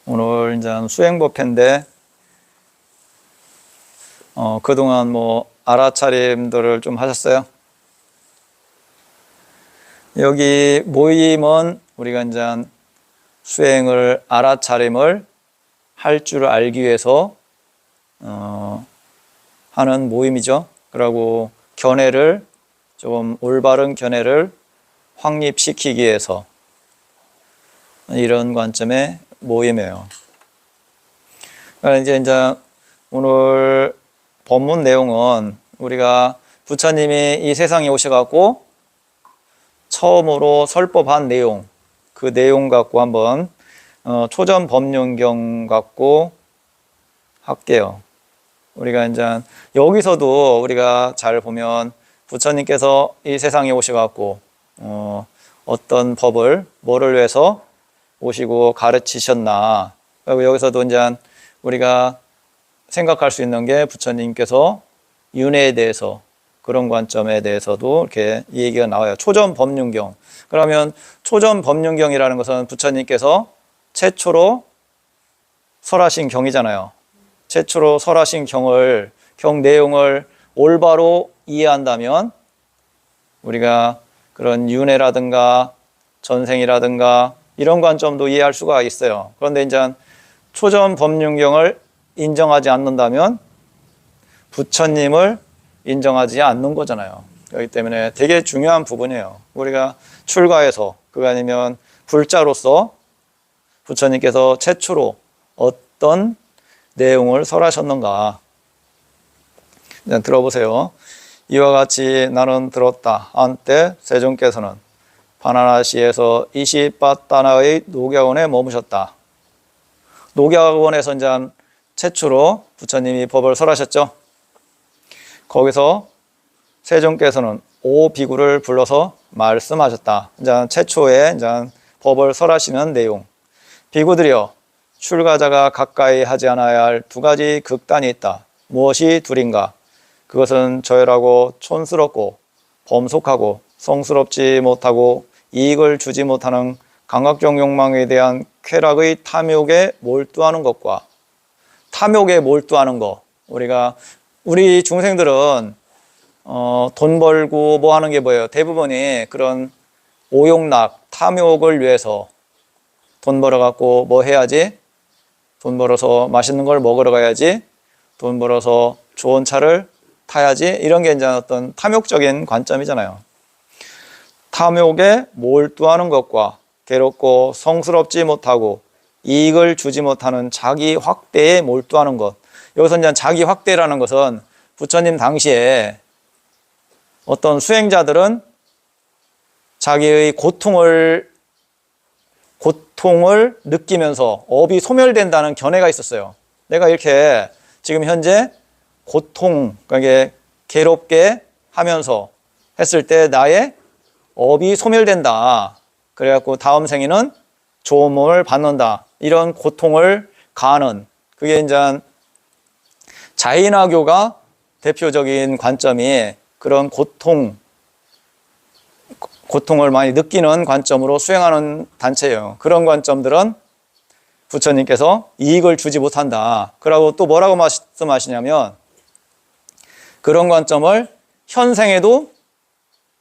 오늘 이제 수행법회인데, 그동안 알아차림들을 좀 하셨어요? 여기 모임은 우리가 이제 수행을, 알아차림을 할 줄 알기 위해서, 하는 모임이죠. 그리고 견해를, 조금 올바른 견해를 확립시키기 위해서 이런 관점의 모임이에요. 그러니까 이제 오늘 본문 내용은 우리가 부처님이 이 세상에 오셔갖고 처음으로 설법한 내용, 그 내용 갖고 한번 초전법륜경 갖고 할게요. 우리가 이제 여기서도 우리가 잘 보면 부처님께서 이 세상에 오셔갖고 어떤 법을 뭐를 위해서 오시고 가르치셨나. 그리고 여기서도 이제 우리가 생각할 수 있는 게 부처님께서 윤회에 대해서, 그런 관점에 대해서도 이렇게 얘기가 나와요. 초전법륜경. 그러면 초전법륜경이라는 것은 부처님께서 최초로 설하신 경이잖아요. 최초로 설하신 경 내용을 올바로 이해한다면 우리가 그런 윤회라든가 전생이라든가 이런 관점도 이해할 수가 있어요. 그런데 이제 초전법륜경을 인정하지 않는다면 부처님을 인정하지 않는 거잖아요. 그렇기 때문에 되게 중요한 부분이에요. 우리가 출가해서, 그거 아니면 불자로서 부처님께서 최초로 어떤 내용을 설하셨는가. 들어보세요. 이와 같이 나는 들었다. 한때 세존께서는 바나나시에서 이시빠따나의 녹약원에 머무셨다. 녹약원에서 이제 최초로 부처님이 법을 설하셨죠. 거기서 세존께서는 5비구를 불러서 말씀하셨다. 이제 최초의 이제 법을 설하시는 내용. 비구들이여, 출가자가 가까이 하지 않아야 할 두 가지 극단이 있다. 무엇이 둘인가? 그것은 저열하고 촌스럽고 범속하고 성스럽지 못하고 이익을 주지 못하는 감각적 욕망에 대한 쾌락의 탐욕에 몰두하는 것과, 탐욕에 몰두하는 것. 우리 중생들은 돈 벌고 뭐 하는 게 뭐예요? 대부분이 그런 오욕락, 탐욕을 위해서 돈 벌어갖고 뭐 해야지? 돈 벌어서 맛있는 걸 먹으러 가야지, 돈 벌어서 좋은 차를 타야지, 이런 게 이제 어떤 탐욕적인 관점이잖아요. 탐욕에 몰두하는 것과 괴롭고 성스럽지 못하고 이익을 주지 못하는 자기 확대에 몰두하는 것. 여기서 이제 자기 확대라는 것은 부처님 당시에 어떤 수행자들은 자기의 고통을 느끼면서 업이 소멸된다는 견해가 있었어요. 내가 이렇게 지금 현재 고통, 그러니까 괴롭게 하면서 했을 때 나의 업이 소멸된다. 그래갖고 다음 생에는 좋은 몸을 받는다. 이런 고통을 가하는, 그게 이제 자인화교가 대표적인 관점이 그런 고통을 많이 느끼는 관점으로 수행하는 단체예요. 그런 관점들은 부처님께서 이익을 주지 못한다. 그러고 또 뭐라고 말씀하시냐면, 그런 관점을 현생에도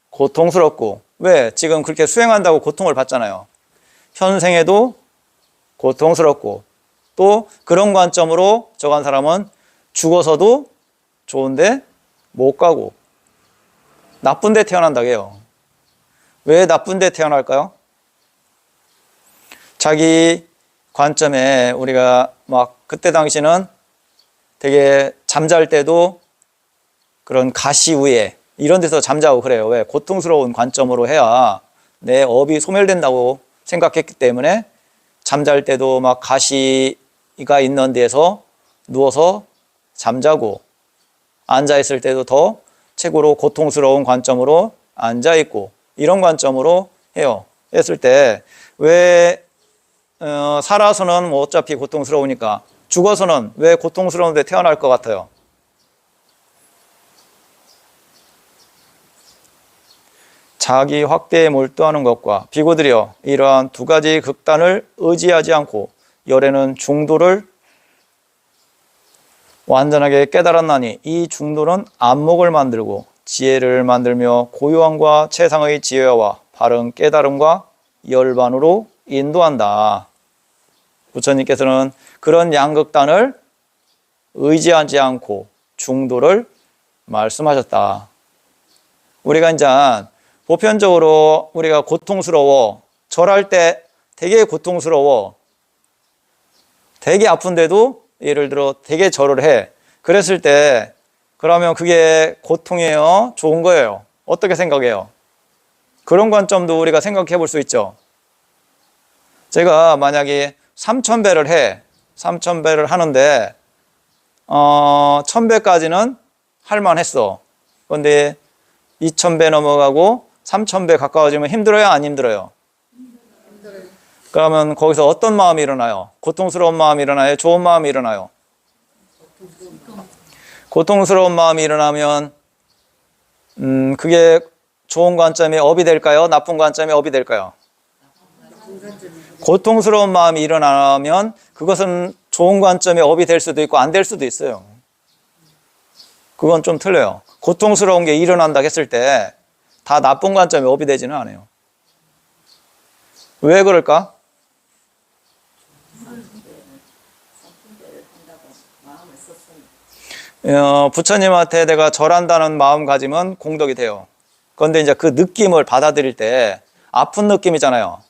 고통스럽고, 왜? 지금 그렇게 수행한다고 고통을 받잖아요. 현생에도 고통스럽고, 또 그런 관점으로 저간 사람은 죽어서도 좋은데 못 가고 나쁜 데 태어난다고 해요. 왜 나쁜 데 태어날까요? 자기 관점에 우리가 그때 당시는 되게 잠잘 때도 그런 가시 위에 이런 데서 잠자고 그래요. 왜? 고통스러운 관점으로 해야 내 업이 소멸된다고 생각했기 때문에 잠잘 때도 가시가 있는 데서 누워서 잠자고, 앉아있을 때도 더 최고로 고통스러운 관점으로 앉아있고, 이런 관점으로 해요. 했을 때 왜 살아서는 어차피 고통스러우니까 죽어서는 왜 고통스러운데 태어날 것 같아요? 자기 확대에 몰두하는 것과 비고들이여 이러한 두 가지 극단을 의지하지 않고 열에는 중도를 완전하게 깨달았나니 이 중도는 안목을 만들고 지혜를 만들며 고요함과 최상의 지혜와 바른 깨달음과 열반으로 인도한다. 부처님께서는 그런 양극단을 의지하지 않고 중도를 말씀하셨다. 우리가 이제 보편적으로 우리가 고통스러워, 절할 때 되게 고통스러워, 되게 아픈데도 예를 들어 되게 절을 해. 그랬을 때 그러면 그게 고통이에요? 좋은 거예요? 어떻게 생각해요? 그런 관점도 우리가 생각해 볼 수 있죠. 제가 만약에 3000배를 해. 3000배를 하는데 1000배까지는 할만했어. 그런데 2000배 넘어가고 3000배 가까워지면 힘들어요? 안 힘들어요? 그러면 거기서 어떤 마음이 일어나요? 고통스러운 마음이 일어나요? 좋은 마음이 일어나요? 고통스러운 마음이 일어나면 그게 좋은 관점이 업이 될까요? 나쁜 관점이 업이 될까요? 고통스러운 마음이 일어나면 그것은 좋은 관점이 업이 될 수도 있고 안 될 수도 있어요. 그건 좀 틀려요. 고통스러운 게 일어난다 했을 때 다 나쁜 관점이 업이 되지는 않아요. 왜 그럴까? 부처님한테 내가 절한다는 마음가짐은 공덕이 돼요. 그런데 이제 그 느낌을 받아들일 때 아픈 느낌이잖아요.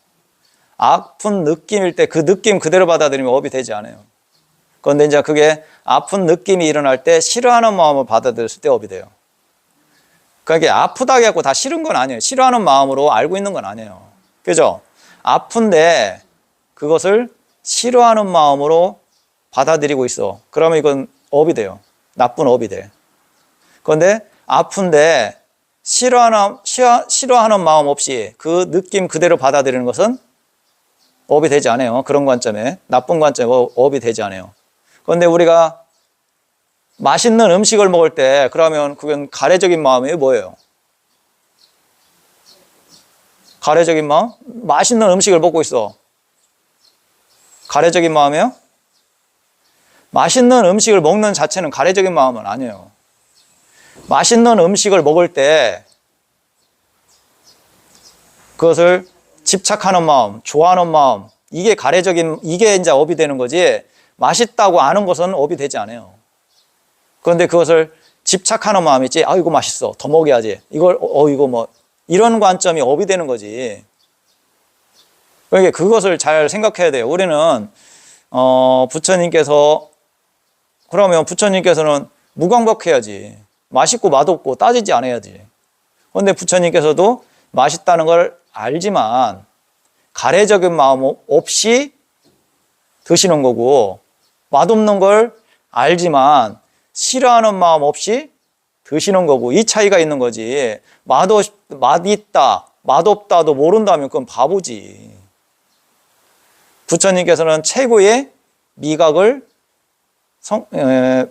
아픈 느낌일 때 그 느낌 그대로 받아들이면 업이 되지 않아요. 그런데 이제 그게 아픈 느낌이 일어날 때 싫어하는 마음을 받아들였을 때 업이 돼요. 그러니까 아프다고 해갖고 다 싫은 건 아니에요. 싫어하는 마음으로 알고 있는 건 아니에요. 그죠? 아픈데 그것을 싫어하는 마음으로 받아들이고 있어. 그러면 이건 업이 돼요. 나쁜 업이 돼. 그런데 아픈데 싫어하는 마음 없이 그 느낌 그대로 받아들이는 것은 업이 되지 않아요. 그런 관점에. 나쁜 관점에 업이 되지 않아요. 그런데 우리가 맛있는 음식을 먹을 때 그러면 그건 가래적인 마음이 뭐예요? 가래적인 마음? 맛있는 음식을 먹고 있어. 가래적인 마음이에요? 맛있는 음식을 먹는 자체는 가래적인 마음은 아니에요. 맛있는 음식을 먹을 때 그것을 집착하는 마음, 좋아하는 마음, 이게 이게 이제 업이 되는 거지, 맛있다고 아는 것은 업이 되지 않아요. 그런데 그것을 집착하는 마음이 있지, 아, 이거 맛있어. 더 먹여야지. 이거 뭐, 이런 관점이 업이 되는 거지. 그러니까 그것을 잘 생각해야 돼요. 우리는, 그러면 부처님께서는 무광복해야지. 맛있고 맛없고 따지지 않아야지. 그런데 부처님께서도 맛있다는 걸 알지만 가래적인 마음 없이 드시는 거고, 맛없는 걸 알지만 싫어하는 마음 없이 드시는 거고, 이 차이가 있는 거지. 맛있다, 맛없다도 모른다면 그건 바보지. 부처님께서는 최고의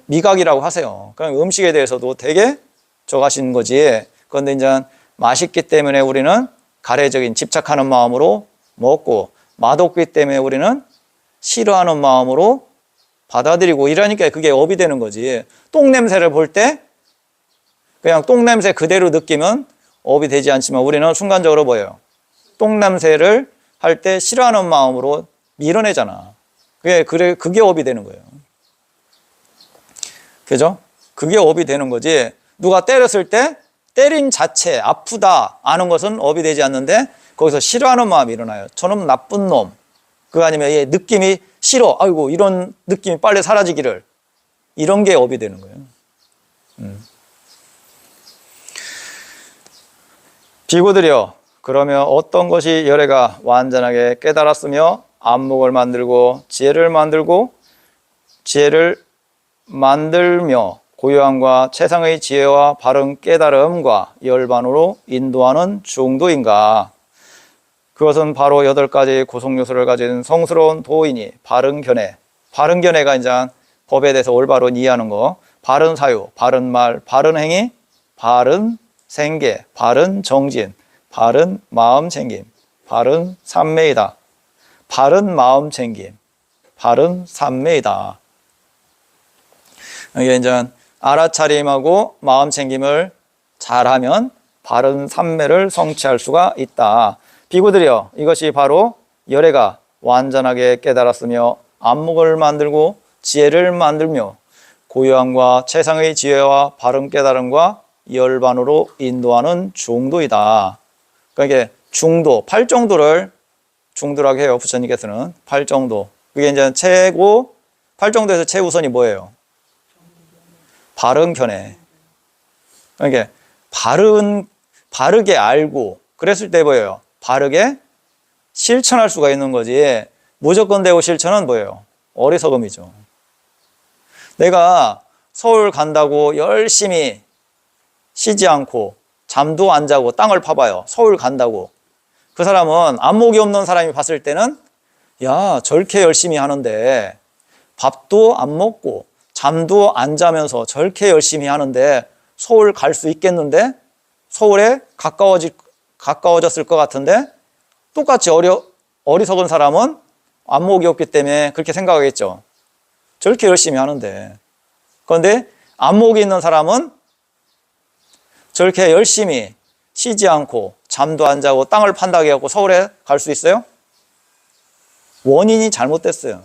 미각이라고 하세요. 그럼 음식에 대해서도 되게 좋아하시는 거지. 그런데 이제 맛있기 때문에 우리는 가래적인 집착하는 마음으로 먹고, 맛없기 때문에 우리는 싫어하는 마음으로 받아들이고, 이러니까 그게 업이 되는 거지. 똥냄새를 볼 때 그냥 똥냄새 그대로 느끼면 업이 되지 않지만 우리는 순간적으로 뭐예요? 똥냄새를 할 때 싫어하는 마음으로 밀어내잖아. 그게 업이 되는 거예요. 그죠? 그게 업이 되는 거지. 누가 때렸을 때 때린 자체, 아프다 아는 것은 업이 되지 않는데 거기서 싫어하는 마음이 일어나요. 저놈 나쁜 놈. 그거 아니면 얘 느낌이 싫어. 아이고, 이런 느낌이 빨리 사라지기를. 이런 게 업이 되는 거예요. 비구들이여, 그러면 어떤 것이 열애가 완전하게 깨달았으며 안목을 만들고 지혜를 만들며 고요함과 최상의 지혜와 바른 깨달음과 열반으로 인도하는 중도인가? 그것은 바로 8가지 고속요소를 가진 성스러운 도인이 바른 견해가 이제 법에 대해서 올바로 이해하는 거, 바른 사유, 바른 말, 바른 행위, 바른 생계, 바른 정진, 바른 마음 챙김, 바른 삼매이다. 바른 마음 챙김, 바른 삼매이다. 이게 이제 알아차림하고 마음 챙김을 잘하면 바른 삼매를 성취할 수가 있다. 비구들이여, 이것이 바로 열애가 완전하게 깨달았으며 안목을 만들고 지혜를 만들며 고요함과 최상의 지혜와 바른 깨달음과 열반으로 인도하는 중도이다. 그러니까 중도, 8정도를 중도라고 해요. 부처님께서는 8정도. 그게 이제 최고, 8정도에서 최우선이 뭐예요? 바른 견해. 그러니까 바르게 알고, 그랬을 때 뭐예요? 바르게 실천할 수가 있는 거지. 무조건 되고 실천은 뭐예요? 어리석음이죠. 내가 서울 간다고 열심히 쉬지 않고 잠도 안 자고 땅을 파봐요. 서울 간다고. 그 사람은 안목이 없는 사람이 봤을 때는 야, 저렇게 열심히 하는데 밥도 안 먹고 잠도 안 자면서 저렇게 열심히 하는데 서울 갈 수 있겠는데? 서울에 가까워졌을 것 같은데? 똑같이 어리석은 사람은 안목이 없기 때문에 그렇게 생각하겠죠. 저렇게 열심히 하는데. 그런데 안목이 있는 사람은 저렇게 열심히 쉬지 않고 잠도 안 자고 땅을 판다고 해갖고 서울에 갈 수 있어요? 원인이 잘못됐어요.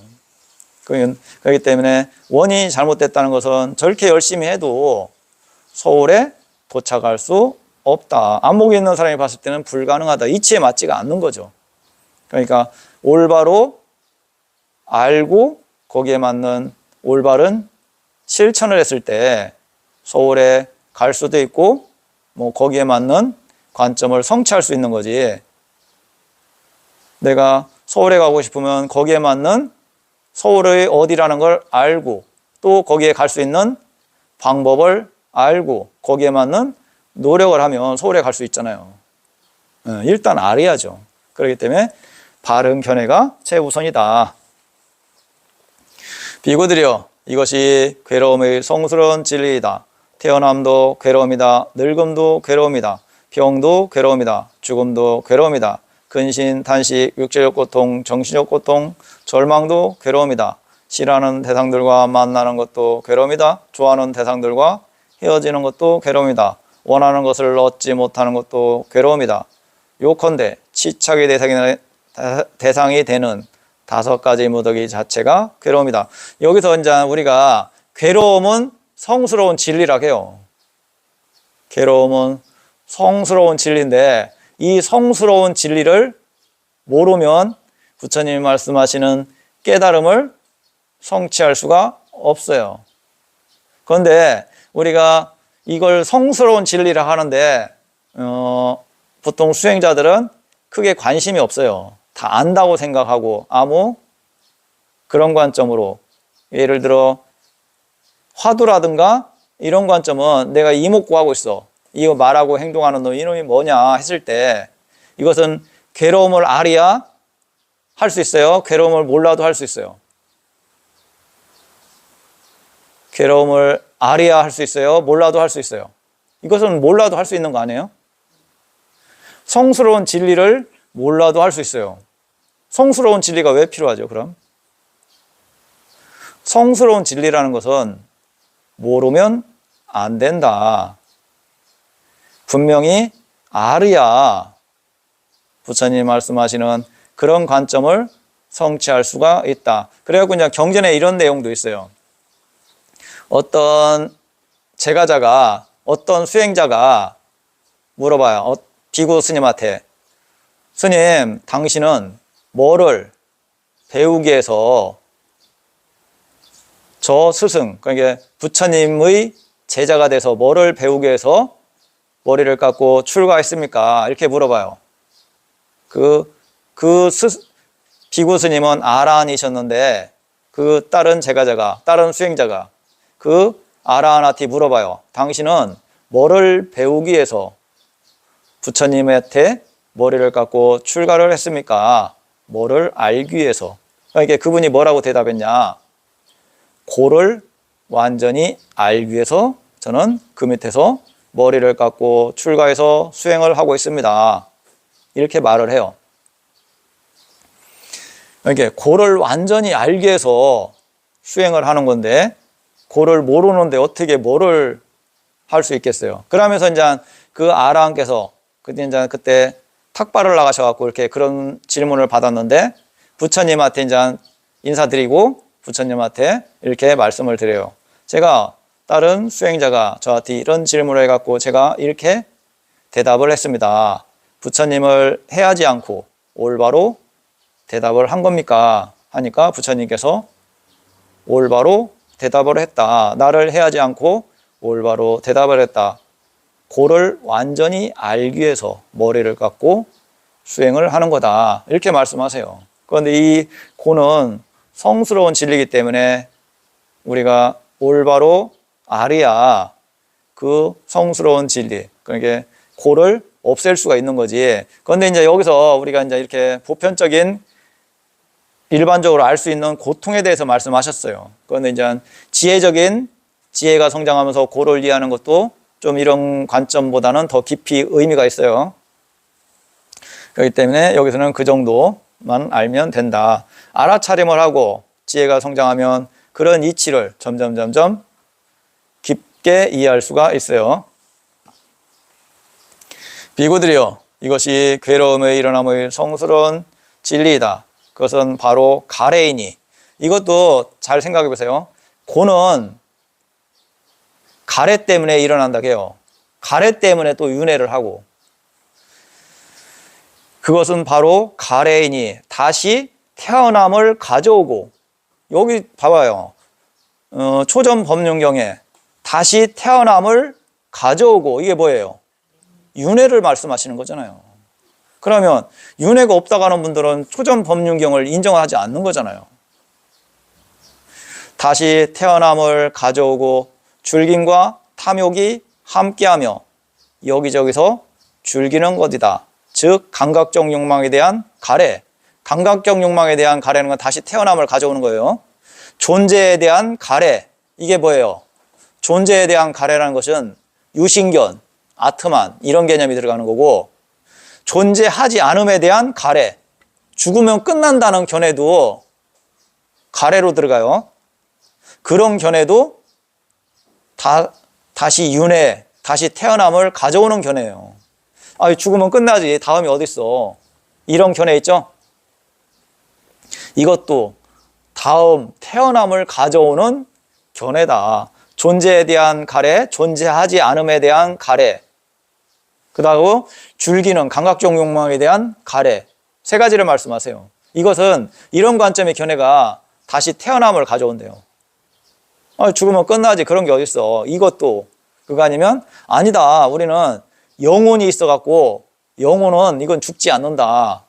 그렇기 때문에 원인이 잘못됐다는 것은 저렇게 열심히 해도 서울에 도착할 수 없다. 안목이 있는 사람이 봤을 때는 불가능하다. 이치에 맞지가 않는 거죠. 그러니까 올바로 알고 거기에 맞는 올바른 실천을 했을 때 서울에 갈 수도 있고 뭐 거기에 맞는 관점을 성취할 수 있는 거지. 내가 서울에 가고 싶으면 거기에 맞는 서울의 어디라는 걸 알고 또 거기에 갈 수 있는 방법을 알고 거기에 맞는 노력을 하면 서울에 갈 수 있잖아요. 일단 알아야죠. 그렇기 때문에 바른 견해가 최우선이다. 비구들이여, 이것이 괴로움의 성스러운 진리이다. 태어남도 괴로움이다. 늙음도 괴로움이다. 병도 괴로움이다. 죽음도 괴로움이다. 근신, 탄식, 육체적 고통, 정신적 고통, 절망도 괴로움이다. 싫어하는 대상들과 만나는 것도 괴로움이다. 좋아하는 대상들과 헤어지는 것도 괴로움이다. 원하는 것을 얻지 못하는 것도 괴로움이다. 요컨대 치착의 대상이 되는 5가지 무더기 자체가 괴로움이다. 여기서 이제 우리가 괴로움은 성스러운 진리라고 해요. 괴로움은 성스러운 진리인데 이 성스러운 진리를 모르면 부처님이 말씀하시는 깨달음을 성취할 수가 없어요. 그런데 우리가 이걸 성스러운 진리라 하는데 보통 수행자들은 크게 관심이 없어요. 다 안다고 생각하고 아무 그런 관점으로 예를 들어 화두라든가 이런 관점은 내가 이목구하고 있어. 이거 말하고 행동하는 놈 이놈이 뭐냐 했을 때 이것은 괴로움을 알아야 할 수 있어요. 괴로움을 몰라도 할 수 있어요. 괴로움을 알아야 할 수 있어요. 몰라도 할 수 있어요. 이것은 몰라도 할 수 있는 거 아니에요? 성스러운 진리를 몰라도 할 수 있어요. 성스러운 진리가 왜 필요하죠, 그럼? 성스러운 진리라는 것은 모르면 안 된다. 분명히 알아야 부처님 말씀하시는 그런 관점을 성취할 수가 있다. 그래갖고 이제 경전에 이런 내용도 있어요. 어떤 제가자가, 어떤 수행자가 물어봐요. 비구 스님한테. 스님, 당신은 뭐를 배우기 위해서 저 스승, 그러니까 부처님의 제자가 돼서 뭐를 배우기 위해서 머리를 깎고 출가했습니까? 이렇게 물어봐요. 비구 스님은 아라한이셨는데 그 다른 제가자가, 다른 수행자가 그 아라한한테 물어봐요. 당신은 뭐를 배우기 위해서 부처님한테 머리를 깎고 출가를 했습니까? 뭐를 알기 위해서. 그러니까 그분이 뭐라고 대답했냐? 고를 완전히 알기 위해서 저는 그 밑에서 머리를 깎고 출가해서 수행을 하고 있습니다. 이렇게 말을 해요. 이렇게 고를 완전히 알기 위해서 수행을 하는 건데 고를 모르는데 어떻게 뭐를 할 수 있겠어요. 그러면서 이제 그 아라한께서 그때 탁발을 나가셔갖고 이렇게 그런 질문을 받았는데 부처님한테 이제 인사드리고 부처님한테 이렇게 말씀을 드려요. 제가 다른 수행자가 저한테 이런 질문을 해갖고 제가 이렇게 대답을 했습니다. 부처님을 해하지 않고 올바로 대답을 한 겁니까? 하니까 부처님께서 올바로 대답을 했다. 나를 해하지 않고 올바로 대답을 했다. 고를 완전히 알기 위해서 머리를 깎고 수행을 하는 거다. 이렇게 말씀하세요. 그런데 이 고는 성스러운 진리이기 때문에 우리가 올바로 알아야 그 성스러운 진리, 그러니까 고를 없앨 수가 있는 거지. 그런데 이제 여기서 우리가 이제 이렇게 보편적인 일반적으로 알 수 있는 고통에 대해서 말씀하셨어요. 그런데 이제 지혜적인 지혜가 성장하면서 고를 이해하는 것도 좀 이런 관점보다는 더 깊이 의미가 있어요. 그렇기 때문에 여기서는 그 정도만 알면 된다. 알아차림을 하고 지혜가 성장하면 그런 이치를 점점 깊게 이해할 수가 있어요. 비구들이여, 이것이 괴로움의 일어남의 성스러운 진리이다. 그것은 바로 가래이니. 이것도 잘 생각해 보세요. 고는 가래 때문에 일어난다고 해요. 가래 때문에 또 윤회를 하고. 그것은 바로 가래이니 다시 태어남을 가져오고. 여기 봐봐요. 초전법륜경에 다시 태어남을 가져오고. 이게 뭐예요? 윤회를 말씀하시는 거잖아요. 그러면 윤회가 없다고 하는 분들은 초전법륜경을 인정하지 않는 거잖아요. 다시 태어남을 가져오고 즐김과 탐욕이 함께하며 여기저기서 즐기는 것이다. 즉 감각적 욕망에 대한 가래. 감각적 욕망에 대한 가래는 건 다시 태어남을 가져오는 거예요. 존재에 대한 가래. 이게 뭐예요? 존재에 대한 가래라는 것은 유신견, 아트만 이런 개념이 들어가는 거고, 존재하지 않음에 대한 가래. 죽으면 끝난다는 견해도 가래로 들어가요. 그런 견해도 다시 윤회, 다시 태어남을 가져오는 견해예요. 아, 죽으면 끝나지. 다음이 어딨어. 이런 견해 있죠? 이것도 다음 태어남을 가져오는 견해다. 존재에 대한 가래, 존재하지 않음에 대한 가래. 그 다음 즐기는 감각적 욕망에 대한 가래. 세 가지를 말씀하세요. 이것은 이런 관점의 견해가 다시 태어남을 가져온대요. 아, 죽으면 끝나지. 그런 게 어딨어. 이것도 그거 아니면 아니다. 우리는 영혼이 있어갖고 영혼은 이건 죽지 않는다.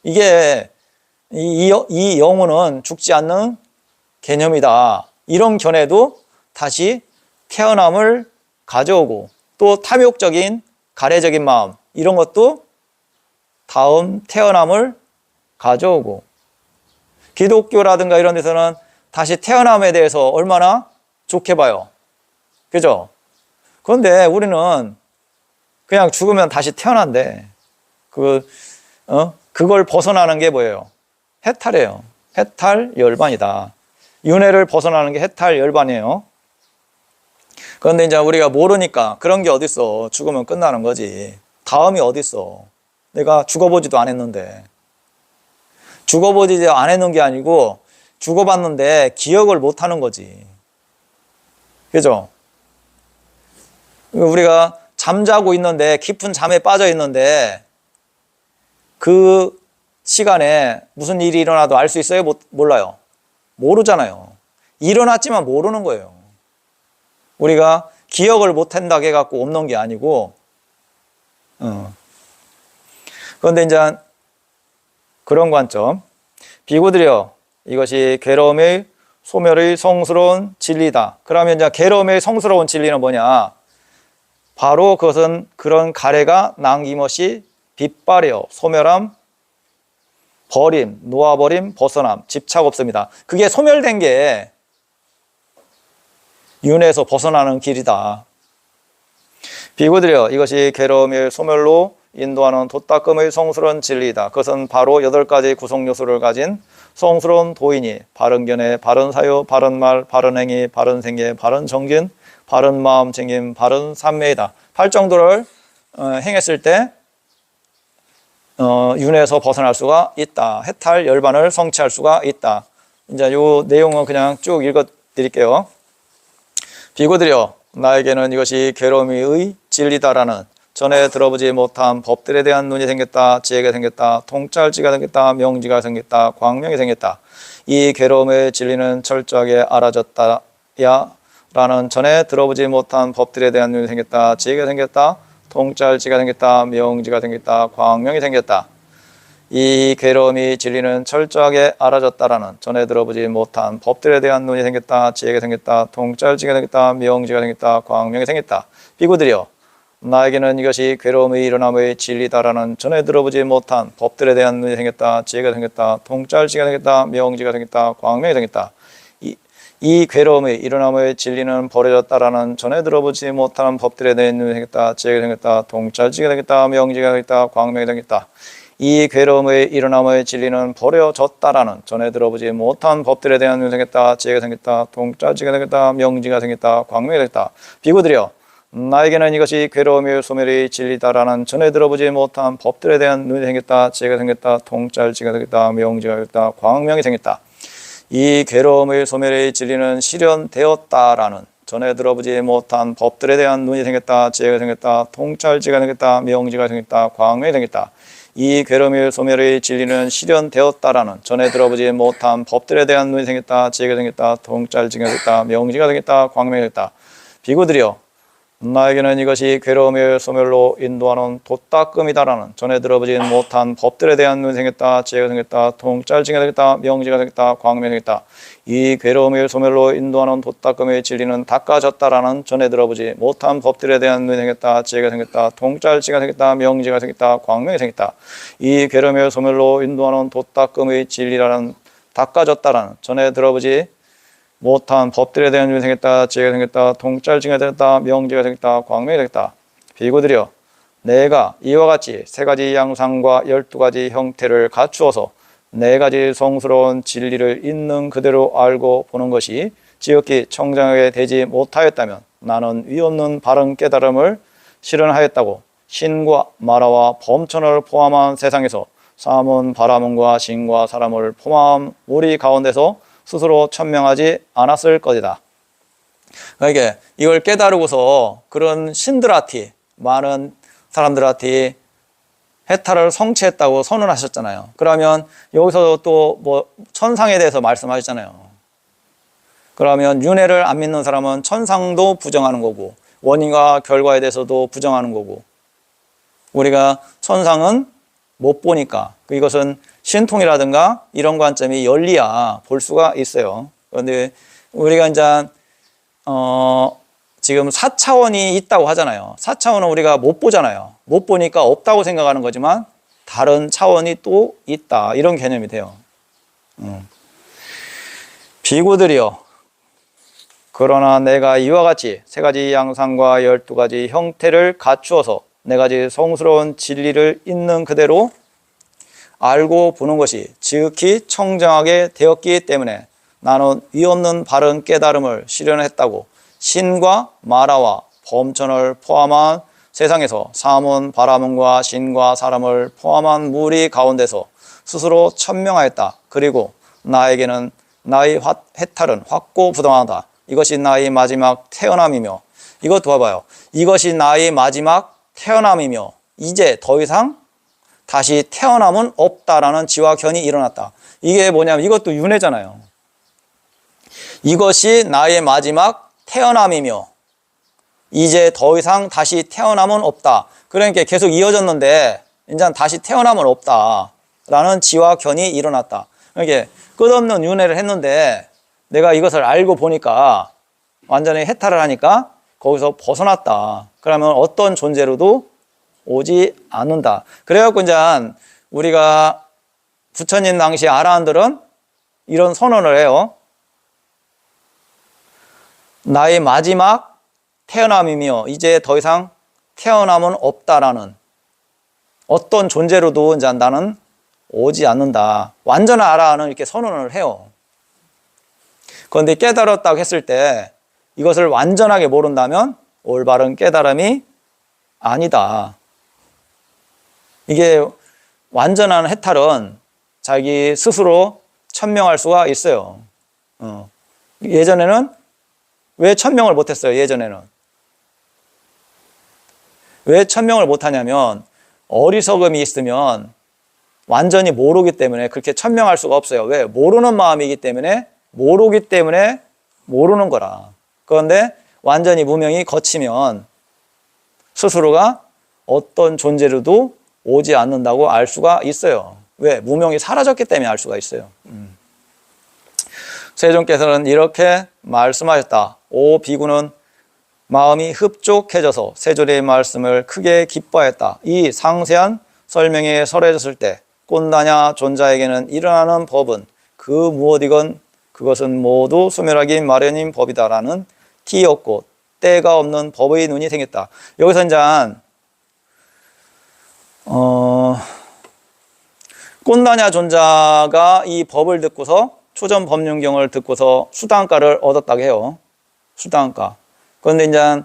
이게 이 영혼은 죽지 않는 개념이다. 이런 견해도 다시 태어남을 가져오고, 또 탐욕적인 가래적인 마음 이런 것도 다음 태어남을 가져오고, 기독교라든가 이런 데서는 다시 태어남에 대해서 얼마나 좋게 봐요. 그죠? 그런데 우리는 그냥 죽으면 다시 태어난대. 그걸 벗어나는 게 뭐예요? 해탈이에요. 해탈 열반이다. 윤회를 벗어나는 게 해탈 열반이에요. 그런데 이제 우리가 모르니까 그런 게 어딨어. 죽으면 끝나는 거지. 다음이 어딨어. 내가 죽어보지도 않았는데. 죽어보지도 않았는 게 아니고 죽어봤는데 기억을 못 하는 거지. 그죠? 우리가 잠자고 있는데, 깊은 잠에 빠져 있는데 그 시간에 무슨 일이 일어나도 알 수 있어요? 몰라요. 모르잖아요. 일어났지만 모르는 거예요. 우리가 기억을 못 한다고 해갖고 없는 게 아니고, 그런데 이제 그런 관점. 비구들이여, 이것이 괴로움의 소멸의 성스러운 진리다. 그러면 이제 괴로움의 성스러운 진리는 뭐냐? 바로 그것은 그런 가래가 남김없이 빛발이요, 소멸함, 버림, 놓아버림, 벗어남, 집착 없습니다. 그게 소멸된 게 윤회에서 벗어나는 길이다. 비구들이여, 이것이 괴로움의 소멸로 인도하는 도닦음의 성스러운 진리이다. 그것은 바로 8가지 구성 요소를 가진 성스러운 도이니 바른 견해, 바른 사유, 바른 말, 바른 행위, 바른 생계, 바른 정진, 바른 마음 챙김, 바른 삼매이다. 8정도를 행했을 때 윤회에서 벗어날 수가 있다. 해탈 열반을 성취할 수가 있다. 이제 요 내용은 그냥 쭉 읽어 드릴게요. 비구들이여, 나에게는 이것이 괴로움의 진리다라는 전에 들어보지 못한 법들에 대한 눈이 생겼다. 지혜가 생겼다. 통찰지가 생겼다. 명지가 생겼다. 광명이 생겼다. 이 괴로움의 진리는 철저하게 알아졌다. 야 라는 전에 들어보지 못한 법들에 대한 눈이 생겼다. 지혜가 생겼다. 통찰지가 생겼다. 명지가 생겼다. 광명이 생겼다. 이 괴로움이 진리는 철저하게 알아졌다라는 전에 들어보지 못한 법들에 대한 눈이 생겼다. 지혜가 생겼다. 통찰지가 생겼다. 명지가 생겼다. 광명이 생겼다. 비구들이여, 나에게는 이것이 괴로움의 일어남의 진리다라는 전에 들어보지 못한 법들에 대한 눈이 생겼다. 지혜가 생겼다. 통찰지가 생겼다. 명지가 생겼다. 광명이 생겼다. 이 괴로움의 일어남의 진리는 버려졌다라는 전에 들어보지 못한 법들에 대한 눈이 생겼다. 지혜가 생겼다. 통찰지가 생겼다. 명지가 생겼다. 광명이 생겼다. 이 괴로움의 일어남의 진리는 버려졌다라는 전에 들어보지 못한 법들에 대한 눈이 생겼다. 지혜가 생겼다. 통찰지가 생겼다. 명지가 생겼다. 광명이 생겼다. 비구들이여, 나에게는 이것이 괴로움의 소멸의 진리다라는 전에 들어보지 못한 법들에 대한 눈이 생겼다. 지혜가 생겼다. 통찰지가 생겼다. 명지가 생겼다. 광명이 생겼다. 이 괴로움의 소멸의 진리는 실현되었다라는 전에 들어보지 못한 법들에 대한 눈이 생겼다. 지혜가 생겼다. 통찰지가 생겼다. 명지가 생겼다. 광명이 생겼다. 이 괴로움의 소멸의 진리는 실현되었다라는 전에 들어보지 못한 법들에 대한 눈이 생겼다. 지혜가 생겼다. 통찰지가 생겼다. 명지가 생겼다. 광명이 생겼다. 비구들이여, 나에게는 이것이 괴로움의 소멸로 인도하는 도닦음이다라는 전에 들어보지 못한 법들에 대한 눈이 생겼다. 지혜가 생겼다. 통찰지가 생겼다. 명지가 생겼다. 광명이 생겼다. 이 괴로움의 소멸로 인도하는 도닦음의 진리는 닦아졌다라는 전에 들어보지 못한 법들에 대한 눈이 생겼다. 지혜가 생겼다. 통찰지가 생겼다. 명지가 생겼다. 광명이 생겼다. 이 괴로움의 소멸로 인도하는 도닦음의 진리라는 닦아졌다라는 전에 들어보지 못한 법들에 대한 눈이 생겼다. 지혜가 생겼다. 통찰지가 생겼다. 명지가 생겼다. 광명이 생겼다. 비구들이여, 내가 이와 같이 3가지 양상과 12가지 형태를 갖추어서 4가지 성스러운 진리를 있는 그대로 알고 보는 것이 지극히 청정하게 되지 못하였다면 나는 위없는 바른 깨달음을 실현하였다고 신과 마라와 범천을 포함한 세상에서 사문, 바라문과 신과 사람을 포함한 우리 가운데서 스스로 천명하지 않았을 것이다. 그러니까 이걸 깨달으고서 그런 신들한테, 많은 사람들한테 해탈을 성취했다고 선언하셨잖아요. 그러면 여기서 또 뭐 천상에 대해서 말씀하셨잖아요. 그러면 윤회를 안 믿는 사람은 천상도 부정하는 거고 원인과 결과에 대해서도 부정하는 거고, 우리가 천상은 못 보니까 이것은 신통이라든가 이런 관점이 열리야 볼 수가 있어요. 그런데 우리가 이제 지금 4차원이 있다고 하잖아요. 4차원은 우리가 못 보잖아요. 못 보니까 없다고 생각하는 거지만 다른 차원이 또 있다, 이런 개념이 돼요. 비구들이여, 그러나 내가 이와 같이 3가지 양상과 12가지 형태를 갖추어서 4가지 성스러운 진리를 있는 그대로 알고 보는 것이 지극히 청정하게 되었기 때문에 나는 위없는 바른 깨달음을 실현했다고 신과 마라와 범천을 포함한 세상에서 사문, 바라문과 신과 사람을 포함한 무리 가운데서 스스로 천명하였다. 그리고 나에게는 나의 해탈은 확고부동하다. 이것이 나의 마지막 태어남이며, 이것도 봐봐요. 이것이 나의 마지막 태어남이며 이제 더 이상 다시 태어남은 없다라는 지화견이 일어났다. 이게 뭐냐면 이것도 윤회잖아요. 이것이 나의 마지막 태어남이며 이제 더 이상 다시 태어남은 없다. 그러니까 계속 이어졌는데 이제 다시 태어남은 없다라는 지화견이 일어났다. 그러니까 끝없는 윤회를 했는데 내가 이것을 알고 보니까 완전히 해탈을 하니까 거기서 벗어났다. 그러면 어떤 존재로도 오지 않는다. 그래갖고 이제 우리가 부처님 당시 아라한들은 이런 선언을 해요. 나의 마지막 태어남이며 이제 더 이상 태어남은 없다라는 어떤 존재로도 이제 나는 오지 않는다. 완전하라는 이렇게 선언을 해요. 그런데 깨달았다고 했을 때 이것을 완전하게 모른다면 올바른 깨달음이 아니다. 이게 완전한 해탈은 자기 스스로 천명할 수가 있어요. 예전에는 왜 천명을 못했어요? 예전에는 왜 천명을 못하냐면 어리석음이 있으면 완전히 모르기 때문에 그렇게 천명할 수가 없어요. 왜? 모르는 마음이기 때문에, 모르기 때문에 모르는 거라. 그런데 완전히 무명이 거치면 스스로가 어떤 존재로도 오지 않는다고 알 수가 있어요. 왜? 무명이 사라졌기 때문에 알 수가 있어요. 세존께서는 이렇게 말씀하셨다. 오 비구는 마음이 흡족해져서 세존의 말씀을 크게 기뻐했다. 이 상세한 설명에 설해졌을 때 꼰다냐 존자에게는 일어나는 법은 그 무엇이건 그것은 모두 소멸하기 마련인 법이다라는 티 없고 때가 없는 법의 눈이 생겼다. 여기서 이제 꼰다냐 존자가 이 법을 듣고서 초전 법륜경을 듣고서 수단가를 얻었다고 해요. 수단가. 그런데 이제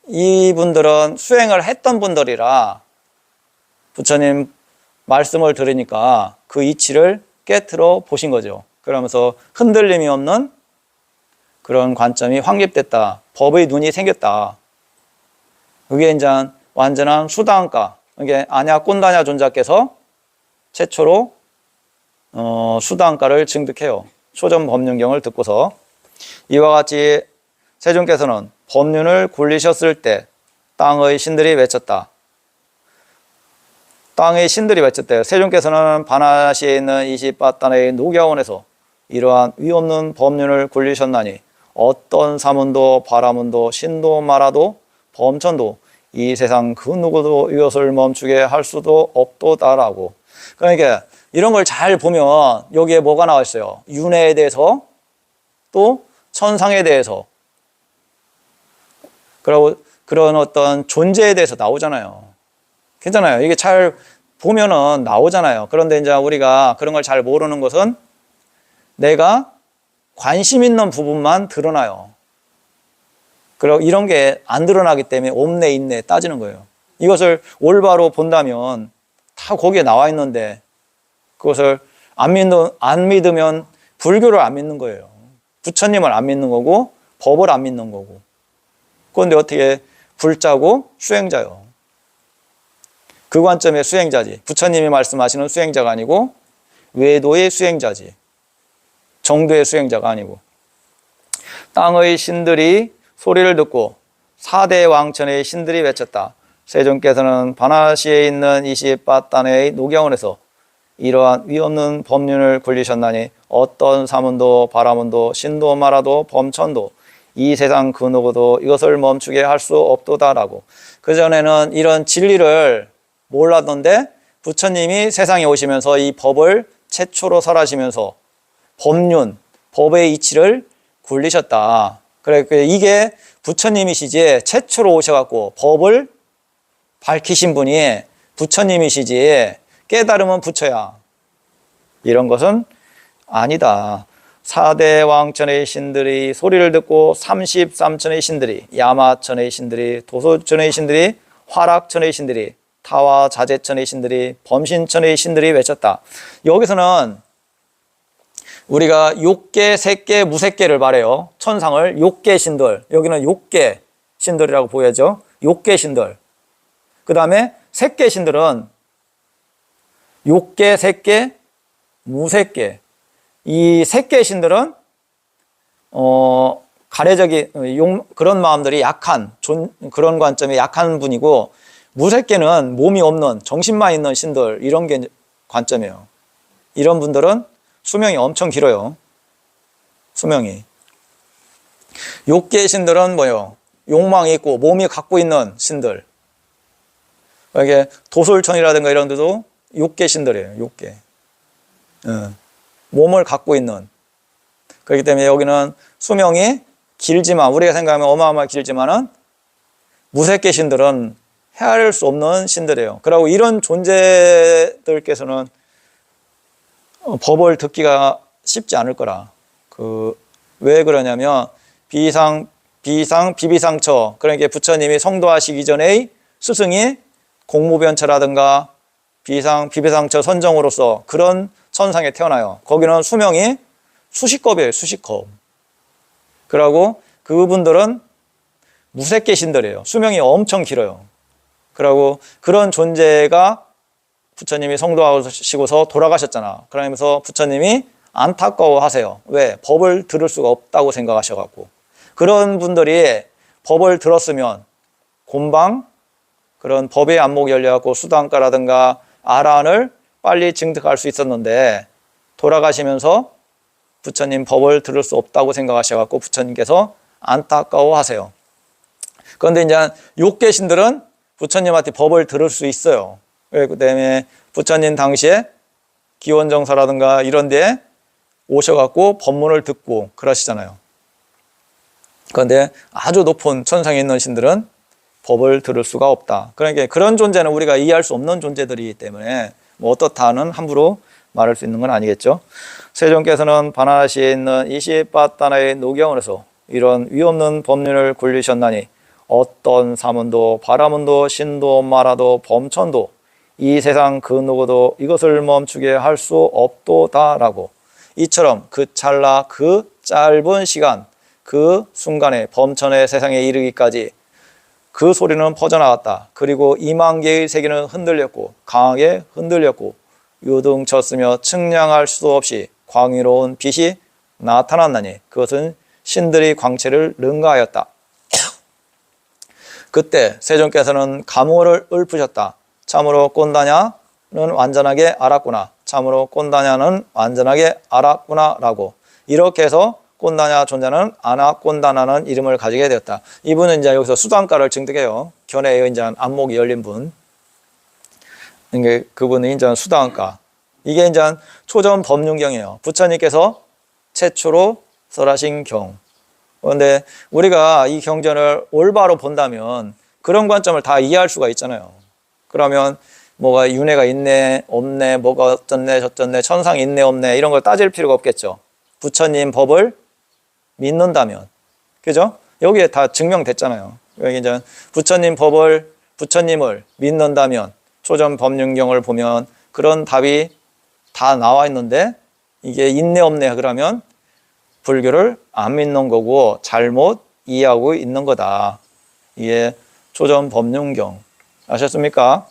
이분들은 수행을 했던 분들이라 부처님 말씀을 들으니까 그 이치를 깨트려 보신 거죠. 그러면서 흔들림이 없는 그런 관점이 확립됐다. 법의 눈이 생겼다. 그게 이제 완전한 수단가. 이게 아냐 꼰다냐 존자께서 최초로 수단가를 증득해요. 초전 법륜경을 듣고서 이와 같이 세존께서는 법륜을 굴리셨을 때 땅의 신들이 외쳤다. 땅의 신들이 외쳤대요. 세존께서는 바나시에 있는 이시바단의 녹야원에서 이러한 위없는 법륜을 굴리셨나니 어떤 사문도 바라문도 신도 마라도 범천도 이 세상 그 누구도 이것을 멈추게 할 수도 없도다라고. 그러니까 이런 걸 잘 보면 여기에 뭐가 나와 있어요? 윤회에 대해서 또 천상에 대해서 그리고 그런 어떤 존재에 대해서 나오잖아요. 괜찮아요. 이게 잘 보면은 나오잖아요. 그런데 이제 우리가 그런 걸 잘 모르는 것은 내가 관심 있는 부분만 드러나요. 그리고 이런 게 안 드러나기 때문에 없네 있네 따지는 거예요. 이것을 올바로 본다면 다 거기에 나와 있는데 그것을 안 믿으면 불교를 안 믿는 거예요. 부처님을 안 믿는 거고 법을 안 믿는 거고. 그런데 어떻게 불자고 수행자요. 그 관점의 수행자지. 부처님이 말씀하시는 수행자가 아니고 외도의 수행자지. 정도의 수행자가 아니고. 땅의 신들이 소리를 듣고 4대 왕천의 신들이 외쳤다. 세존께서는 바나시에 있는 이시바단의 녹야원에서 이러한 위없는 법륜을 굴리셨나니 어떤 사문도 바라문도 신도 마라도 범천도 이 세상 그 누구도 이것을 멈추게 할 수 없도다라고. 그전에는 이런 진리를 몰랐던데 부처님이 세상에 오시면서 이 법을 최초로 설하시면서 법륜, 법의 이치를 굴리셨다. 그래, 이게 부처님이시지 최초로 오셔갖고 법을 밝히신 분이 부처님이시지 깨달음은 부처야. 이런 것은 아니다. 4대 왕천의 신들이 소리를 듣고 33천의 신들이 야마천의 신들이 도소천의 신들이 화락천의 신들이 타와 자재천의 신들이 범신천의 신들이 외쳤다. 여기서는 우리가 욕계, 색계, 무색계를 말해요. 천상을 욕계 신들, 여기는 욕계 신들이라고 보여죠. 욕계 신들. 그 다음에 색계 신들은 욕계, 색계, 무색계. 이 색계 신들은 가래적인 그런 마음들이 약한 그런 관점이 약한 분이고, 무색계는 몸이 없는 정신만 있는 신들, 이런 게 관점이에요. 이런 분들은 수명이 엄청 길어요. 수명이. 욕계 신들은 뭐예요? 욕망이 있고 몸이 갖고 있는 신들. 이게 도솔천이라든가 이런 데도 욕계 신들이에요. 욕계. 몸을 갖고 있는. 그렇기 때문에 여기는 수명이 길지만, 우리가 생각하면 어마어마하게 길지만은 무색계 신들은 헤아릴 수 없는 신들이에요. 그리고 이런 존재들께서는 법을 듣기가 쉽지 않을 거라. 왜 그러냐면 비비상처, 그러니까 부처님이 성도하시기 전에 스승이 공무변처라든가 비비상처 선정으로서 그런 천상에 태어나요. 거기는 수명이 수십겁이에요, 수십겁. 그러고 그분들은 무색계 신들이에요. 수명이 엄청 길어요. 그러고 그런 존재가 부처님이 성도하시고서 돌아가셨잖아. 그러면서 부처님이 안타까워하세요. 왜? 법을 들을 수가 없다고 생각하셔갖고. 그런 분들이 법을 들었으면 곰방 그런 법의 안목이 열려갖고 수단가라든가 아란을 빨리 증득할 수 있었는데 돌아가시면서 부처님 법을 들을 수 없다고 생각하셔갖고 부처님께서 안타까워하세요. 그런데 이제 욕계신들은 부처님한테 법을 들을 수 있어요. 그다음에 부처님 당시에 기원정사라든가 이런 데에 오셔갖고 법문을 듣고 그러시잖아요. 그런데 아주 높은 천상에 있는 신들은 법을 들을 수가 없다. 그러니까 그런 존재는 우리가 이해할 수 없는 존재들이기 때문에 뭐 어떻다는 함부로 말할 수 있는 건 아니겠죠. 세존께서는 바나나시에 있는 이시빠따나의 노경으로서 이런 위없는 법륜을 굴리셨나니 어떤 사문도 바라문도 신도 마라도 범천도 이 세상 그 누구도 이것을 멈추게 할 수 없도다라고 이처럼 그 찰나 그 짧은 시간 그 순간에 범천의 세상에 이르기까지 그 소리는 퍼져나갔다. 그리고 2만 개의 세계는 흔들렸고 강하게 흔들렸고 요동쳤으며 측량할 수도 없이 광의로운 빛이 나타났나니 그것은 신들의 광채를 능가하였다. 그때 세존께서는 감호를 읊으셨다. 참으로 꼰다냐는 완전하게 알았구나. 참으로 꼰다냐는 완전하게 알았구나 라고 이렇게 해서 꼰다냐 존자는 아나꼰다나는 이름을 가지게 되었다. 이분은 이제 여기서 수단가를 증득해요. 견해에 이제 안목이 열린 분. 이게 그분이 이제 수단가. 이게 이제 초전 법륜경이에요. 부처님께서 최초로 설하신 경. 그런데 우리가 이 경전을 올바로 본다면 그런 관점을 다 이해할 수가 있잖아요. 그러면 뭐가 윤회가 있네 없네 뭐가 어쩌네 저쩌네 천상이 있네 없네 이런 걸 따질 필요가 없겠죠. 부처님 법을 믿는다면 그죠? 여기에 다 증명됐잖아요. 여기 이제 부처님을 믿는다면 초전 법륜경을 보면 그런 답이 다 나와 있는데 이게 있네 없네 그러면 불교를 안 믿는 거고 잘못 이해하고 있는 거다. 이게 초전 법륜경 아셨습니까?